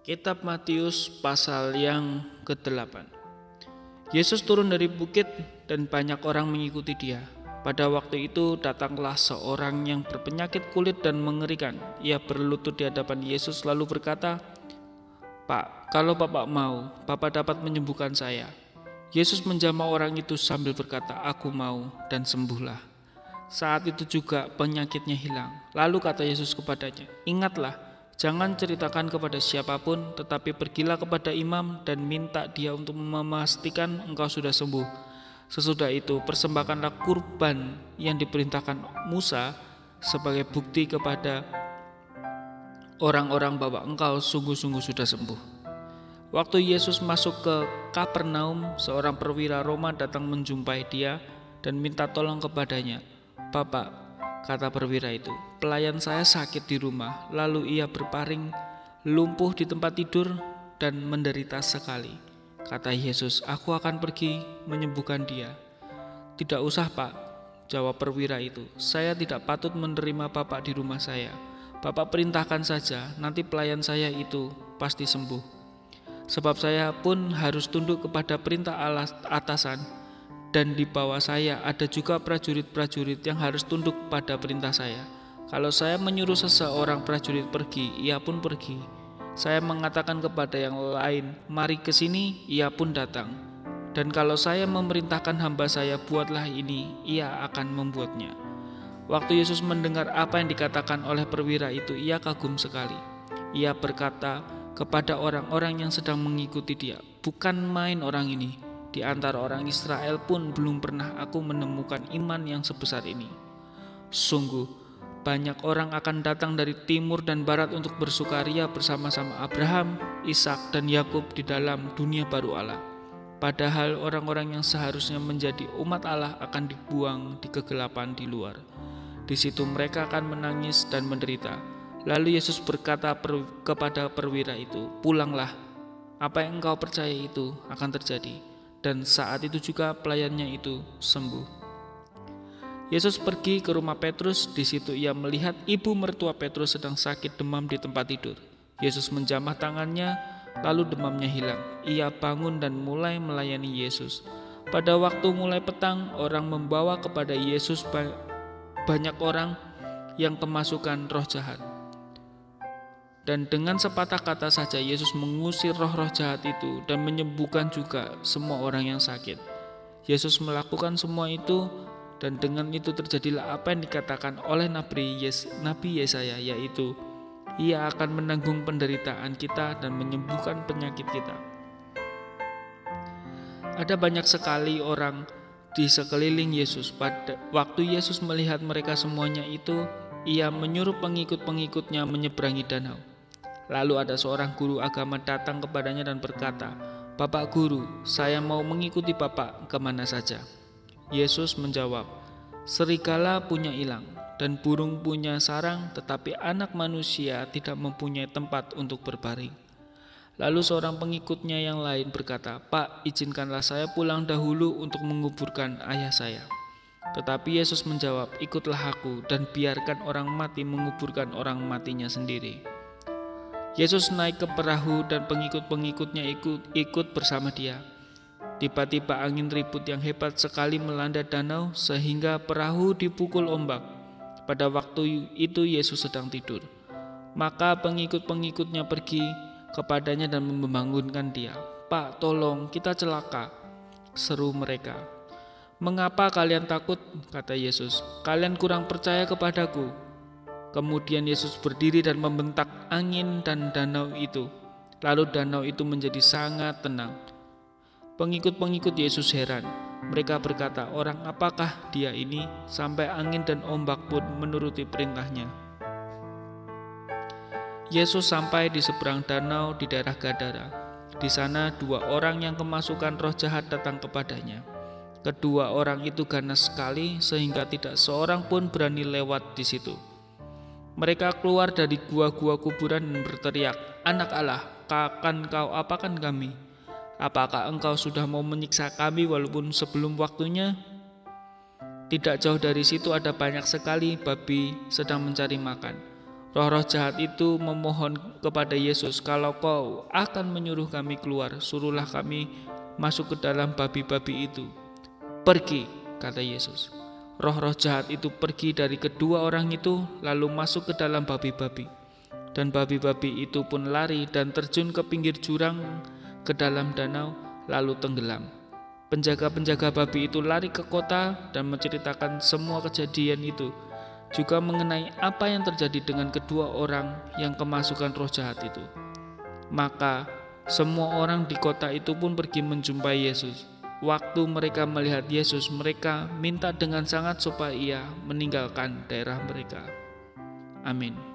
Kitab Matius pasal yang ke-8. Yesus turun dari bukit dan banyak orang mengikuti dia. Pada waktu itu datanglah seorang yang berpenyakit kulit dan mengerikan. Ia berlutut di hadapan Yesus lalu berkata, "Pak, kalau Bapak mau, Bapak dapat menyembuhkan saya." Yesus menjamah orang itu sambil berkata, "Aku mau," dan sembuhlah. Saat itu juga penyakitnya hilang. Lalu kata Yesus kepadanya, "Ingatlah, jangan ceritakan kepada siapapun, tetapi pergilah kepada imam dan minta dia untuk memastikan engkau sudah sembuh. Sesudah itu persembahkanlah kurban yang diperintahkan Musa sebagai bukti kepada orang-orang bahwa engkau sungguh-sungguh sudah sembuh." Waktu Yesus masuk ke Kapernaum, seorang perwira Roma datang menjumpai dia dan minta tolong kepadanya. "Bapak," kata perwira itu, "pelayan saya sakit di rumah, lalu ia berparing lumpuh di tempat tidur dan menderita sekali." Kata Yesus, "Aku akan pergi menyembuhkan dia." "Tidak usah, Pak," jawab perwira itu, "saya tidak patut menerima Bapak di rumah saya. Bapak perintahkan saja, nanti pelayan saya itu pasti sembuh. Sebab saya pun harus tunduk kepada perintah atasan, dan di bawah saya ada juga prajurit-prajurit yang harus tunduk pada perintah saya. Kalau saya menyuruh seseorang prajurit pergi, ia pun pergi. Saya mengatakan kepada yang lain, mari ke sini, ia pun datang. Dan kalau saya memerintahkan hamba saya, buatlah ini, ia akan membuatnya." Waktu Yesus mendengar apa yang dikatakan oleh perwira itu, ia kagum sekali. Ia berkata kepada orang-orang yang sedang mengikuti dia, "Bukan main orang ini. Di antara orang Israel pun belum pernah aku menemukan iman yang sebesar ini. Sungguh, banyak orang akan datang dari timur dan barat untuk bersukaria bersama-sama Abraham, Ishak, dan Yakub di dalam dunia baru Allah. Padahal orang-orang yang seharusnya menjadi umat Allah akan dibuang di kegelapan di luar. Di situ mereka akan menangis dan menderita." Lalu Yesus berkata kepada perwira itu, "Pulanglah, apa yang engkau percaya itu akan terjadi." Dan saat itu juga pelayannya itu sembuh. Yesus pergi ke rumah Petrus. Di situ ia melihat ibu mertua Petrus sedang sakit demam di tempat tidur. Yesus menjamah tangannya, lalu demamnya hilang. Ia bangun dan mulai melayani Yesus. Pada waktu mulai petang, orang membawa kepada Yesus banyak orang yang kemasukan roh jahat. Dan dengan sepatah kata saja Yesus mengusir roh-roh jahat itu dan menyembuhkan juga semua orang yang sakit. Yesus melakukan semua itu, dan dengan itu terjadilah apa yang dikatakan oleh Nabi Yesaya, yaitu Ia akan menanggung penderitaan kita dan menyembuhkan penyakit kita. Ada banyak sekali orang di sekeliling Yesus. Pada waktu Yesus melihat mereka semuanya itu, Ia menyuruh pengikut-pengikutnya menyeberangi danau. Lalu ada seorang guru agama datang kepadanya dan berkata, "Bapak guru, saya mau mengikuti Bapak kemana saja." Yesus menjawab, "Serigala punya ilang dan burung punya sarang, tetapi anak manusia tidak mempunyai tempat untuk berbaring." Lalu seorang pengikutnya yang lain berkata, "Pak, izinkanlah saya pulang dahulu untuk menguburkan ayah saya." Tetapi Yesus menjawab, "Ikutlah aku dan biarkan orang mati menguburkan orang matinya sendiri." Yesus naik ke perahu dan pengikut-pengikutnya ikut bersama dia. Tiba-tiba angin ribut yang hebat sekali melanda danau sehingga perahu dipukul ombak. Pada waktu itu Yesus sedang tidur. Maka pengikut-pengikutnya pergi kepadanya dan membangunkan dia. "Pak, tolong, kita celaka," seru mereka. "Mengapa kalian takut?" kata Yesus. "Kalian kurang percaya kepadaku." Kemudian Yesus berdiri dan membentak angin dan danau itu. Lalu danau itu menjadi sangat tenang. Pengikut-pengikut Yesus heran. Mereka berkata, "Orang apakah dia ini sampai angin dan ombak pun menuruti perintahnya?" Yesus sampai di seberang danau di daerah Gadara. Di sana 2 orang yang kemasukan roh jahat datang kepadanya. Kedua orang itu ganas sekali sehingga tidak seorang pun berani lewat di situ. Mereka keluar dari gua-gua kuburan dan berteriak, "Anak Allah, akan kau apakan kami? Apakah engkau sudah mau menyiksa kami walaupun sebelum waktunya?" Tidak jauh dari situ ada banyak sekali babi sedang mencari makan. Roh-roh jahat itu memohon kepada Yesus, "Kalau Kau akan menyuruh kami keluar, suruhlah kami masuk ke dalam babi-babi itu." "Pergi," kata Yesus. Roh-roh jahat itu pergi dari kedua orang itu, lalu masuk ke dalam babi-babi. Dan babi-babi itu pun lari dan terjun ke pinggir jurang ke dalam danau, lalu tenggelam. Penjaga-penjaga babi itu lari ke kota dan menceritakan semua kejadian itu, juga mengenai apa yang terjadi dengan kedua orang yang kemasukan roh jahat itu. Maka semua orang di kota itu pun pergi menjumpai Yesus. Waktu mereka melihat Yesus, mereka minta dengan sangat supaya ia meninggalkan daerah mereka. Amin.